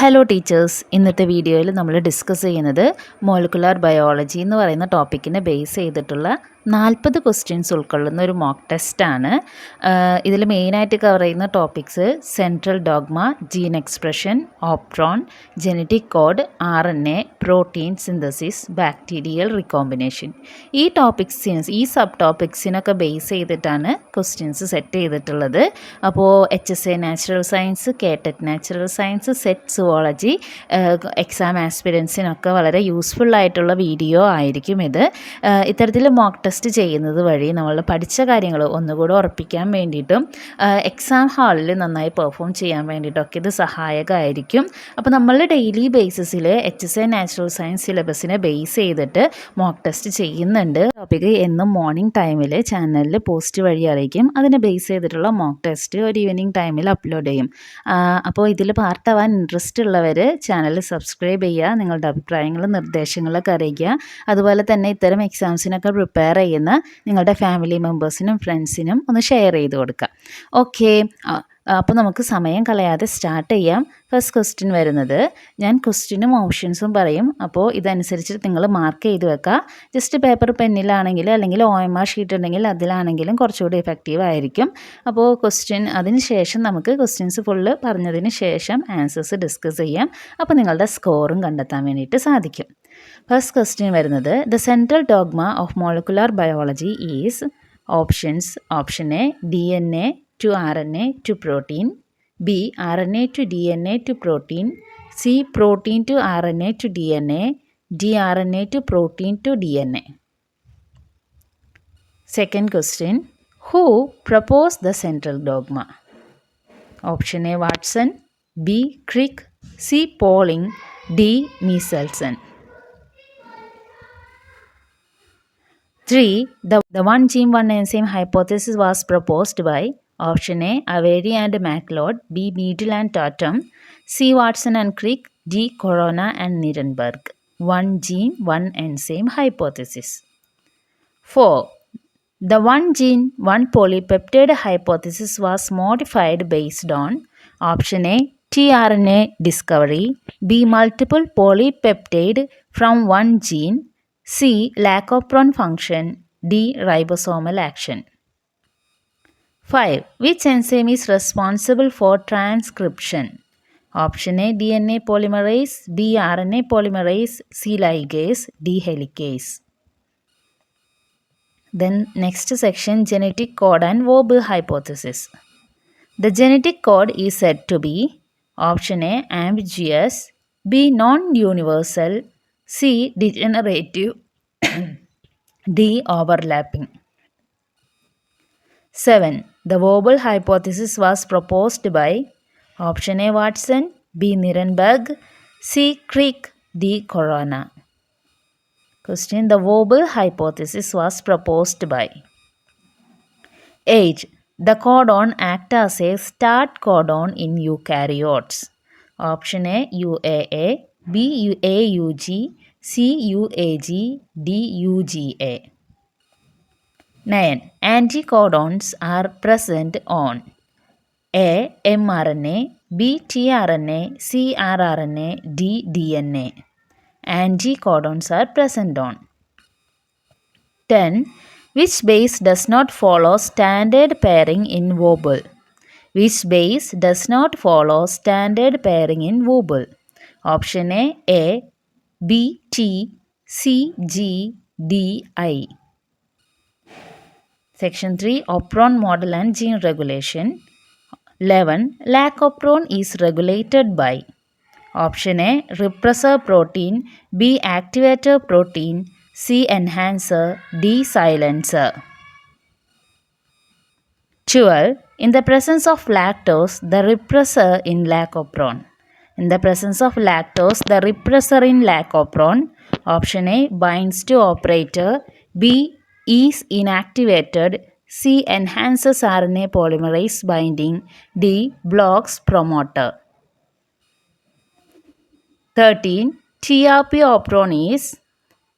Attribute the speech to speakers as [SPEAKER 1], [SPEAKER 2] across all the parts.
[SPEAKER 1] Hello teachers, ഇന്നത്തെ വീഡിയോയിൽ നമ്മൾ ഡിസ്കസ് ചെയ്യുന്നത് മോളിക്കുലാർ ബയോളജി എന്ന് പറയുന്ന ടോപ്പിക്കിനെ ബേസ് ചെയ്തിട്ടുള്ള 40 ക്വസ്റ്റ്യൻസ് ഉൾക്കൊള്ളുന്ന ഒരു മോക്ക് ടെസ്റ്റാണ്. ഇതിൽ മെയിനായിട്ട് കവർ ചെയ്യുന്ന topics central dogma, gene expression, operon, genetic code, RNA, protein synthesis, bacterial recombination. ഈ സബ് ടോപ്പിക്സിനൊക്കെ ബേസ് ചെയ്തിട്ടാണ് ക്വസ്റ്റ്യൻസ് സെറ്റ് ചെയ്തിട്ടുള്ളത്. അപ്പോൾ HSA natural science, KTET natural science, set zoology exam ആസ്പിരൻസിനൊക്കെ വളരെ യൂസ്ഫുൾ ആയിട്ടുള്ള വീഡിയോ ആയിരിക്കും ഇത്. ഇത്തരത്തിൽ മോക്ക് ടെസ്റ്റ് ചെയ്യുന്നത് വഴി നമ്മൾ പഠിച്ച കാര്യങ്ങൾ ഒന്നുകൂടെ ഉറപ്പിക്കാൻ വേണ്ടിയിട്ടും എക്സാം ഹാളിൽ നന്നായി പെർഫോം ചെയ്യാൻ വേണ്ടിയിട്ടൊക്കെ ഇത് സഹായകമായിരിക്കും. അപ്പോൾ നമ്മൾ ഡെയിലി ബേസിസിൽ HSA നാച്ചുറൽ സയൻസ് സിലബസിനെ ബേസ് ചെയ്തിട്ട് മോക്ക് ടെസ്റ്റ് ചെയ്യുന്നുണ്ട്. ടോപ്പിക്ക് എന്നും മോർണിംഗ് ടൈമിൽ ചാനലിൽ പോസ്റ്റ് വഴി അറിയിക്കും. അതിനെ ബേസ് ചെയ്തിട്ടുള്ള മോക്ക് ടെസ്റ്റ് ഒരു ഈവനിങ് ടൈമിൽ അപ്ലോഡ് ചെയ്യും. അപ്പോൾ ഇതിൽ പാർട്ടാവാൻ ഇൻട്രസ്റ്റ് ഉള്ളവർ ചാനൽ സബ്സ്ക്രൈബ് ചെയ്യുക, നിങ്ങളുടെ അഭിപ്രായങ്ങളും നിർദ്ദേശങ്ങളൊക്കെ അറിയിക്കുക. അതുപോലെ തന്നെ ഇത്തരം എക്സാംസിനൊക്കെ പ്രിപ്പയർ ചെയ്യുന്ന നിങ്ങളുടെ ഫാമിലി മെമ്പേഴ്സിനും ഫ്രണ്ട്സിനും ഒന്ന് ഷെയർ ചെയ്ത് കൊടുക്കുക. ഓക്കെ, അപ്പോൾ നമുക്ക് സമയം കളയാതെ സ്റ്റാർട്ട് ചെയ്യാം. ഫസ്റ്റ് ക്വസ്റ്റ്യൻ വരുന്നത്, ഞാൻ ക്വസ്റ്റ്യനും ഓപ്ഷൻസും പറയും. അപ്പോൾ ഇതനുസരിച്ച് നിങ്ങൾ മാർക്ക് ചെയ്ത് വെക്കുക. ജസ്റ്റ് പേപ്പർ പെന്നിലാണെങ്കിൽ അല്ലെങ്കിൽ OMR ഷീറ്റ് ഉണ്ടെങ്കിൽ അതിലാണെങ്കിലും കുറച്ചുകൂടി എഫക്റ്റീവ് ആയിരിക്കും. അപ്പോൾ അതിന് ശേഷം നമുക്ക് ക്വസ്റ്റ്യൻസ് ഫുള്ള് പറഞ്ഞതിന് ശേഷം ആൻസേഴ്സ് ഡിസ്കസ് ചെയ്യാം. അപ്പോൾ നിങ്ങളുടെ സ്കോറും കണ്ടെത്താൻ വേണ്ടിയിട്ട് സാധിക്കും. ഫസ്റ്റ് ക്വസ്റ്റ്യൻ വരുന്നത്, the central dogma of molecular biology is options. Option A DNA to RNA to protein, B RNA to DNA to protein, C protein to RNA to DNA, D RNA to protein to DNA. Second question, who proposed the central dogma? Option A Watson, B Crick, C Pauling, D Michelson. 3. The one gene one enzyme hypothesis was proposed by Option A Avery and MacLeod, B Beadle and Tatum, C Watson and Crick, D Corona and Nirenberg. One gene one enzyme hypothesis. 4. The one gene one polypeptide hypothesis was modified based on Option A tRNA discovery, B multiple polypeptide from one gene, C lack of Operon function, D ribosomal action. 5. Which enzyme is responsible for transcription? Option A DNA polymerase, B RNA polymerase, C ligase, D helicase. Then next section, genetic code and Wobble hypothesis. The genetic code is said to be Option A ambiguous, B non-universal, C degenerative, D overlapping. 7. The Wobble hypothesis was proposed by Option A Watson, B Nirenberg, C Crick, D Corona. Question, the Wobble hypothesis was proposed by 8. The codon act as a start codon in eukaryotes. Option A UAA, B AUG, C UAG, D UGA. 9. Anticodons are present on A mRNA, B tRNA, C rRNA, D DNA. Anticodons are present on 10. Which base does not follow standard pairing in Wobble? Which base does not follow standard pairing in Wobble? Option A B T, C G, D I. Section 3, Operon model and gene regulation. 11. Lack of Operon is regulated by Option A repressor protein, B activator protein, C enhancer, D silencer. 12. In the presence of lactose, the repressor in lack of Operon. In the presence of lactose, the repressor in lack of Operon. Option A binds to operator, B is inactivated, C enhances RNA polymerase binding, D blocks promoter. 13. TRP Operon is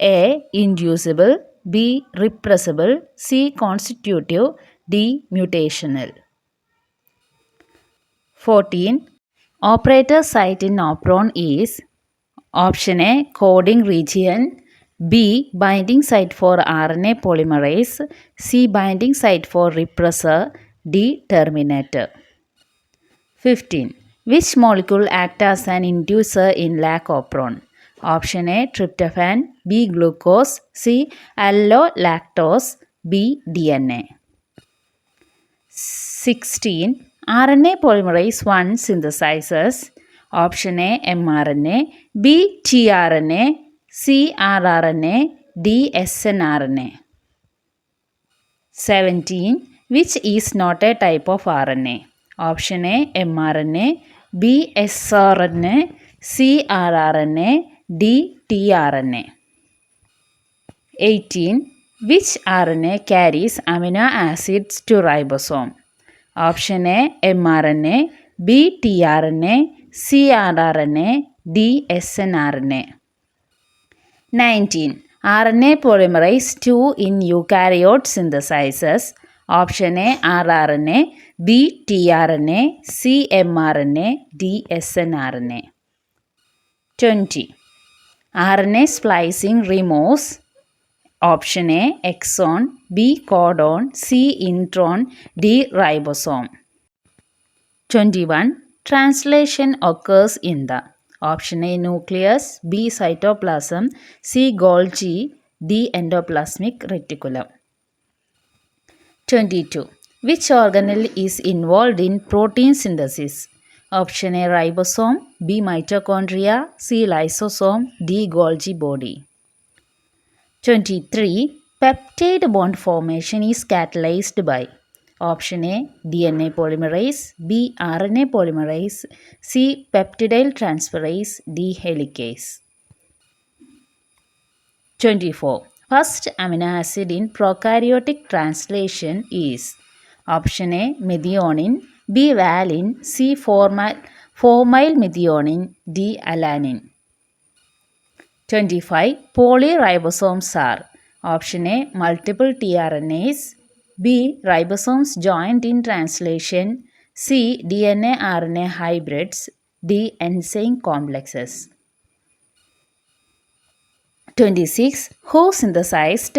[SPEAKER 1] A inducible, B repressible, C constitutive, D mutational. 14. Operator site in Operon is option A, coding region, B, binding site for RNA polymerase, C, binding site for repressor, D, terminator. 15. Which molecule acts as an inducer in lac operon? Option A, tryptophan, B, glucose, C, allolactose, B, DNA. 16. RNA polymerase 1 synthesizes. Option A, mRNA, B, tRNA, C, rRNA, D, snRNA. 17. Which is not a type of RNA? Option A, mRNA, B, sRNA, C, rRNA, D, tRNA. 18. Which RNA carries amino acids to ribosome? Option A, mRNA, B, tRNA, C, rRNA, D, snRNA. 19. RNA polymerase 2 in eukaryote synthesizes. Option A, rRNA, B, tRNA, C, mRNA, D, snRNA. 20. RNA splicing removes. Option A, exon, B, codon, C, intron, D, ribosome. 21. Translation occurs in the. Option A, nucleus, B, cytoplasm, C, Golgi, D, endoplasmic reticulum. 22. Which organelle is involved in protein synthesis? Option A, ribosome, B, mitochondria, C, lysosome, D, Golgi body. 23. Peptide bond formation is catalyzed by. Option A, DNA polymerase, B, RNA polymerase, C, peptidyl transferase, D, helicase. 24. First amino acid in prokaryotic translation is. Option A, methionine, B, valine, C, formyl methionine, D, alanine. 25. Polyribosomes are. Option A, multiple tRNAs, B, ribosomes joined in translation, C, DNA RNA hybrids, D, enzyme complexes. 26. Who synthesized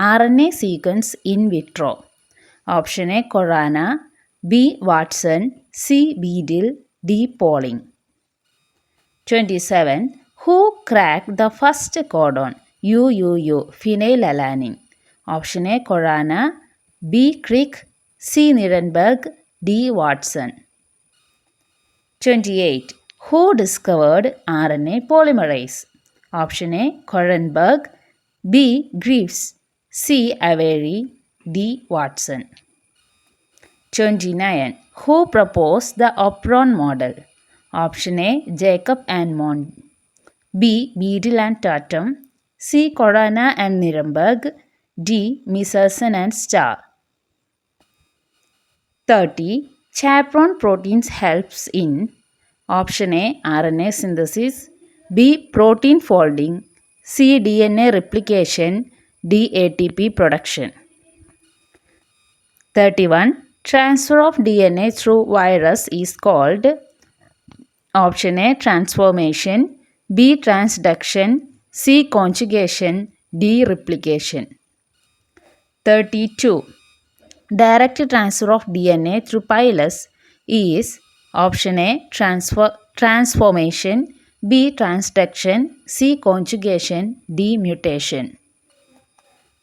[SPEAKER 1] RNA sequence in vitro? Option A, Corana, B, Watson, C, Beadle, D, Pauling. 27. Who cracked the first codon? UUU, phenylalanine. Option A, Corana, B, Crick, C, Nirenberg, D, Watson. 28. Who discovered RNA polymerase? Option A, Korenberg, B, Greaves, C, Avery, D, Watson. 29. Who proposed the Operon model? Option A, Jacob and Mond, B, Beadle and Tatum, C, Corana and Nirenberg, D, Michelson and Starr. 30. Chaperone proteins helps in. Option A, RNA synthesis, B, protein folding, C, DNA replication, D, ATP production. 31. Transfer of DNA through virus is called. Option A, transformation, B, transduction, C, conjugation, D, replication. 32. Direct transfer of DNA through pilus is. Option A, transformation, B, transduction, C, conjugation, D, mutation.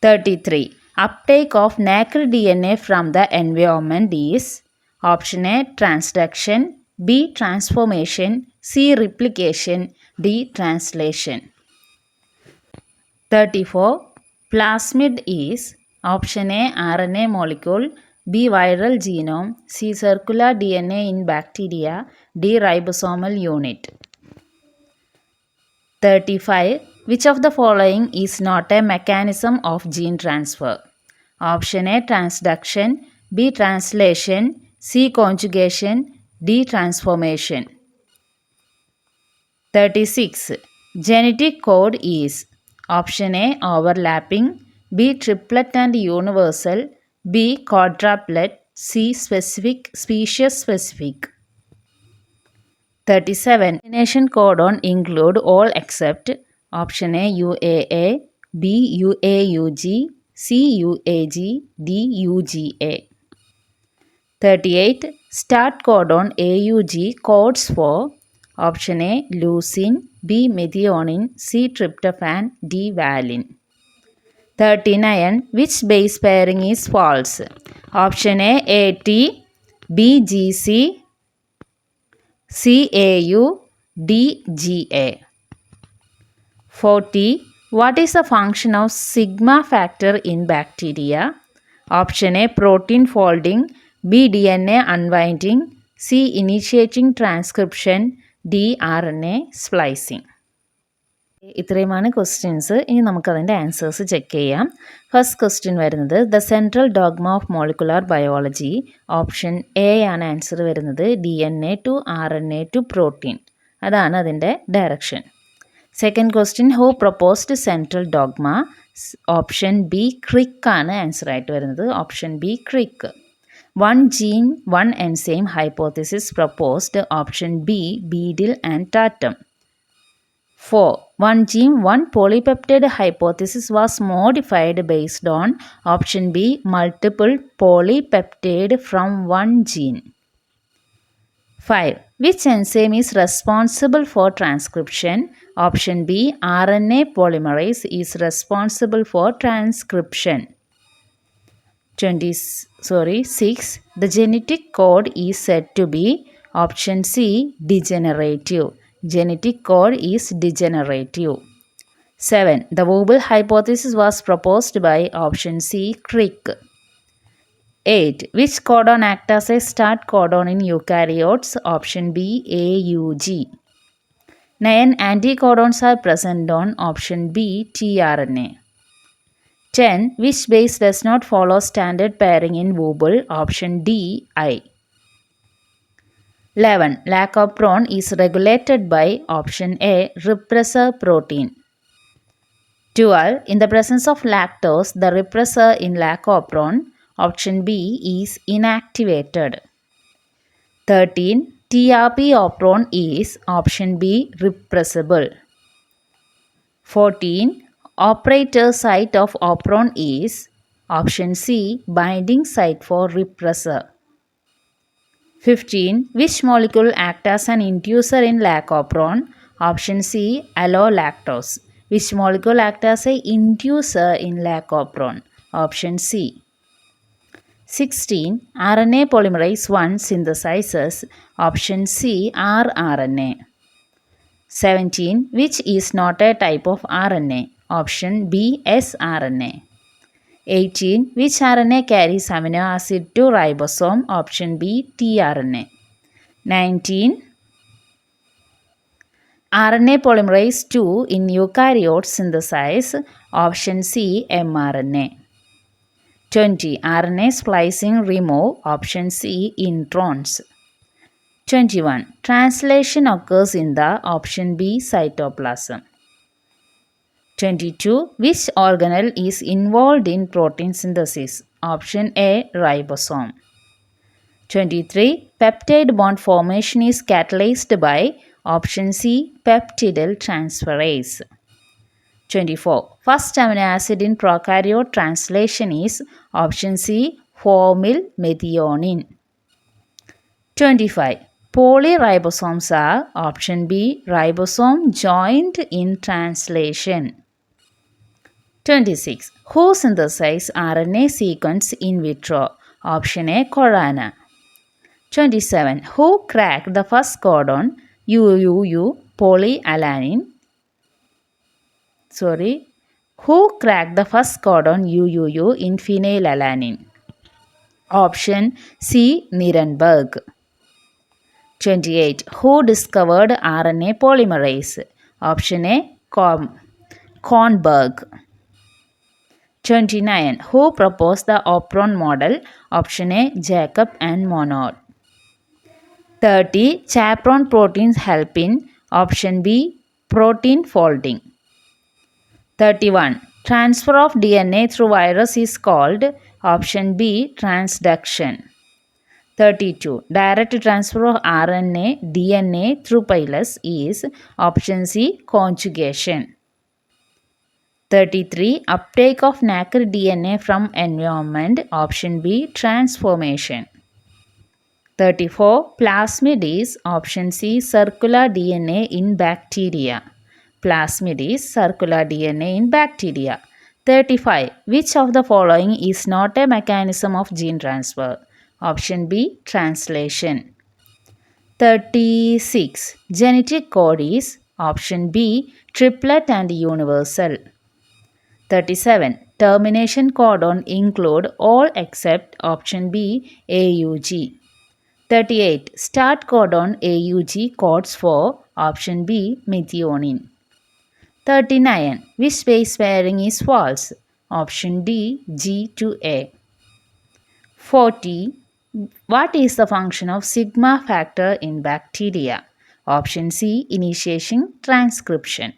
[SPEAKER 1] 33. Uptake of naked DNA from the environment is. Option A, transduction, B, transformation, C, replication, D, translation. 34. Plasmid is. Option A, RNA molecule, B, viral genome, C, circular DNA in bacteria, D, ribosomal unit. 35. Which of the following is not a mechanism of gene transfer? Option A, transduction, B, translation, C, conjugation, D, transformation. 36. Genetic code is. Option A, overlapping, B, triplet and universal, B, quadruplet, C, specific, species specific. 37. Combination codon include all except option A UAA, B UAUG, C UAG, D UGA. 38. Start codon AUG codes for option A leucine, B methionine, C tryptophan, D valine. 39. Which base pairing is false? Option A AT, B GC, C AU, D GA. 40. What is the function of sigma factor in bacteria? Option A protein folding, B DNA unwinding, C initiating transcription, D RNA splicing. ഇത്രയുമാണ് questions. ഇനി നമുക്കതിൻ്റെ answers check ചെയ്യാം. First question വരുന്നത് the central dogma of molecular biology. Option A ആണ് answer വരുന്നത്. DNA to RNA to protein, അതാണ് അതിൻ്റെ direction. Second question who proposed central dogma. Option B Crick ആണ് ആൻസർ ആയിട്ട് വരുന്നത്. Option B Crick. One gene one enzyme hypothesis proposed. Option B Beadle and Tatum. 4. One gene, one polypeptide hypothesis was modified based on option B multiple polypeptide from one gene. 5. Which enzyme is responsible for transcription? Option B RNA polymerase is responsible for transcription. 6. The genetic code is said to be option C degenerative. Genetic code is degenerative. 7. The Wobble hypothesis was proposed by option C Crick. 8. Which codon acts as a start codon in eukaryotes? Option B AUG. 9. Anticodons are present on option B tRNA. 10. Which base does not follow standard pairing in Wobble? Option D I. 11. Lack of Operon is regulated by option A repressor protein. 12. In the presence of lactose, the repressor in lack of Operon, option B is inactivated. 13. TRP Operon is option B repressible. 14. Operator site of Operon is option C binding site for repressor. 15. Which molecule acts as an inducer in lac Operon? Option C allolactose. Which molecule acts as an inducer in lac Operon? Option C. 16. RNA polymerase 1 synthesizes option C rRNA. 17. Which is not a type of RNA? Option B sRNA. 18. Which RNA carries amino acid to ribosome? Option B tRNA. 19. RNA polymerase 2 in eukaryotes synthesize option C mRNA. 20. RNA splicing remove option C introns. 21. Translation occurs in the option B cytoplasm. 22. Which organelle is involved in protein synthesis? Option A ribosome. 23. Peptide bond formation is catalyzed by option C peptidyl transferase. 24. First amino acid in prokaryote translation is option C formyl methionine. 25. Polyribosomes are option B ribosome joined in translation. 26. Who synthesize RNA sequence in vitro? Option A Corana. 27. Who cracked the first codon UUU polyalanine? Who cracked the first codon UUU in phenylalanine? Option C Nirenberg. 28. Who discovered RNA polymerase? Option A Kornberg. 29. Who proposed the Operon model? Option A Jacob and Monod. 30. Chaperone proteins help in option B protein folding. 31. Transfer of DNA through virus is called option B transduction. 32. Direct transfer of RNA, DNA through pilus is option C, conjugation. 33. Uptake of naked DNA from environment, option B, transformation. 34. Plasmid is option C, circular DNA in bacteria. Plasmid is circular DNA in bacteria. 35. Which of the following is not a mechanism of gene transfer? Option B, translation. 36. Genetic code is option B, triplet and universal. 37. Termination codon include all except option B, AUG. 38. Start codon AUG codes for option B, methionine. 39. Which base pairing is false? Option D, G to A. 40. What is the function of sigma factor in bacteria? Option C, initiation transcription.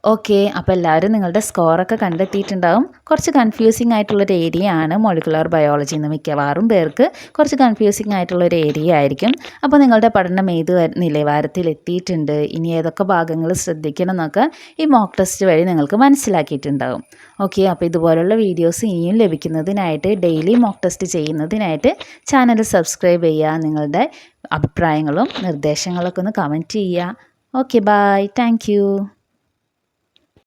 [SPEAKER 1] Okay, അപ്പോൾ എല്ലാവരും നിങ്ങളുടെ സ്കോറൊക്കെ കണ്ടെത്തിയിട്ടുണ്ടാകും. കുറച്ച് confusing ആയിട്ടുള്ളൊരു area ആണ് molecular biology എന്ന് മിക്കവാറും പേർക്ക് കുറച്ച് കൺഫ്യൂസിങ് ആയിട്ടുള്ളൊരു ഏരിയ ആയിരിക്കും. അപ്പോൾ നിങ്ങളുടെ പഠനം ഏത് നിലവാരത്തിൽ എത്തിയിട്ടുണ്ട്, ഇനി ഏതൊക്കെ ഭാഗങ്ങൾ ശ്രദ്ധിക്കണം എന്നൊക്കെ ഈ മോക്ക് ടെസ്റ്റ് വഴി നിങ്ങൾക്ക് മനസ്സിലാക്കിയിട്ടുണ്ടാകും. ഓക്കെ, അപ്പോൾ ഇതുപോലുള്ള വീഡിയോസ് ഇനിയും ലഭിക്കുന്നതിനായിട്ട്, ഡെയിലി മോക്ക് ടെസ്റ്റ് ചെയ്യുന്നതിനായിട്ട് ചാനൽ സബ്സ്ക്രൈബ് ചെയ്യുക. നിങ്ങളുടെ അഭിപ്രായങ്ങളും നിർദ്ദേശങ്ങളൊക്കെ ഒന്ന് കമൻറ്റ് ചെയ്യുക. Okay, bye, thank U.